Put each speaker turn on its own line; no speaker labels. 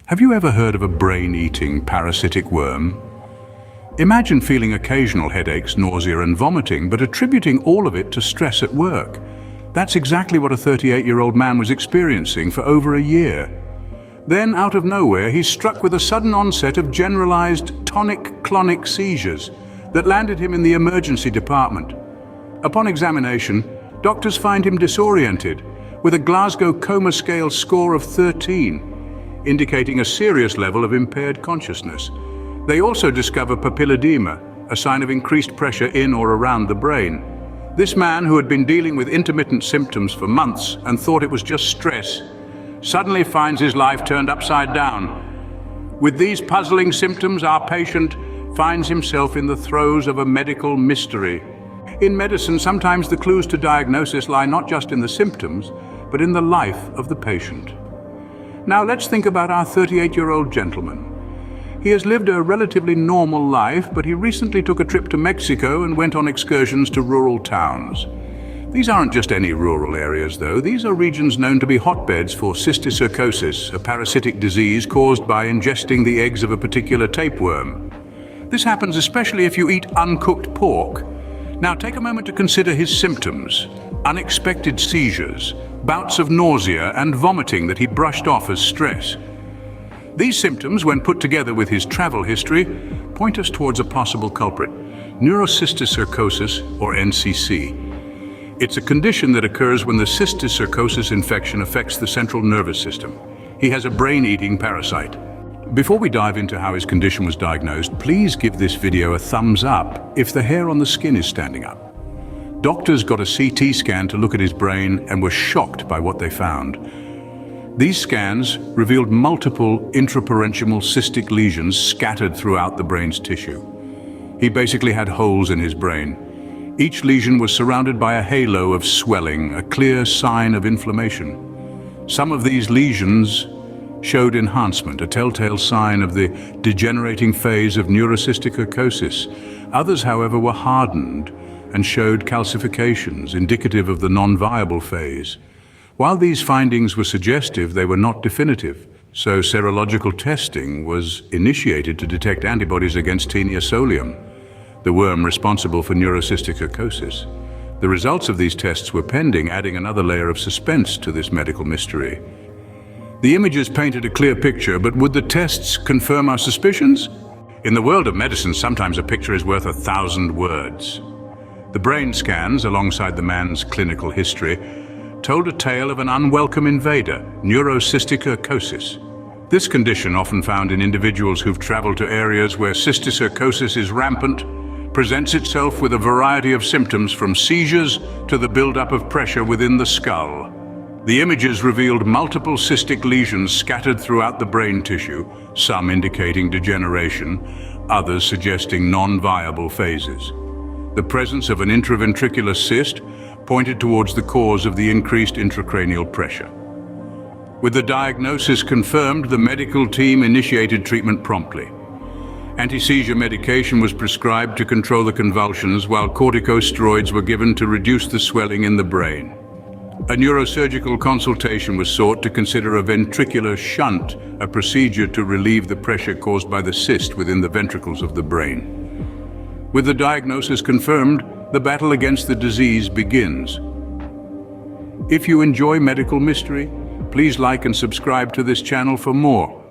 Have you ever heard of a brain-eating parasitic worm? Imagine feeling occasional headaches, nausea and vomiting, but attributing all of it to stress at work. That's exactly what a 38-year-old man was experiencing for over a year. Then, out of nowhere, he's struck with a sudden onset of generalized tonic-clonic seizures that landed him in the emergency department. Upon examination, doctors find him disoriented, with a Glasgow Coma Scale score of 13, indicating a serious level of impaired consciousness. They also discover papilledema, a sign of increased pressure in or around the brain. This man, who had been dealing with intermittent symptoms for months and thought it was just stress, suddenly finds his life turned upside down. With these puzzling symptoms, our patient finds himself in the throes of a medical mystery. In medicine, sometimes the clues to diagnosis lie not just in the symptoms, but in the life of the patient. Now let's think about our 38-year-old gentleman. He has lived a relatively normal life, but he recently took a trip to Mexico and went on excursions to rural towns. These aren't just any rural areas, though. These are regions known to be hotbeds for cysticercosis, a parasitic disease caused by ingesting the eggs of a particular tapeworm. This happens especially if you eat uncooked pork. Now take a moment to consider his symptoms: unexpected seizures, bouts of nausea and vomiting that he brushed off as stress. These symptoms, when put together with his travel history, point us towards a possible culprit: neurocysticercosis, or NCC. It's a condition that occurs when the cysticercosis infection affects the central nervous system. He has a brain-eating parasite. Before we dive into how his condition was diagnosed, please give this video a thumbs up if the hair on the skin is standing up. Doctors got a CT scan to look at his brain and were shocked by what they found. These scans revealed multiple intraparenchymal cystic lesions scattered throughout the brain's tissue. He basically had holes in his brain. Each lesion was surrounded by a halo of swelling, a clear sign of inflammation. Some of these lesions showed enhancement, a telltale sign of the degenerating phase of neurocysticercosis. Others, however, were hardened and showed calcifications, indicative of the non-viable phase. While these findings were suggestive, they were not definitive, so serological testing was initiated to detect antibodies against Taenia solium, the worm responsible for neurocysticercosis. The results of these tests were pending, adding another layer of suspense to this medical mystery. The images painted a clear picture, but would the tests confirm our suspicions? In the world of medicine, sometimes a picture is worth 1,000 words. The brain scans, alongside the man's clinical history, told a tale of an unwelcome invader, neurocysticercosis. This condition, often found in individuals who've traveled to areas where cysticercosis is rampant, presents itself with a variety of symptoms, from seizures to the buildup of pressure within the skull. The images revealed multiple cystic lesions scattered throughout the brain tissue, some indicating degeneration, others suggesting non-viable phases. The presence of an intraventricular cyst pointed towards the cause of the increased intracranial pressure. With the diagnosis confirmed, the medical team initiated treatment promptly. Anti-seizure medication was prescribed to control the convulsions, while corticosteroids were given to reduce the swelling in the brain. A neurosurgical consultation was sought to consider a ventricular shunt, a procedure to relieve the pressure caused by the cyst within the ventricles of the brain. With the diagnosis confirmed, the battle against the disease begins. If you enjoy medical mystery, please like and subscribe to this channel for more.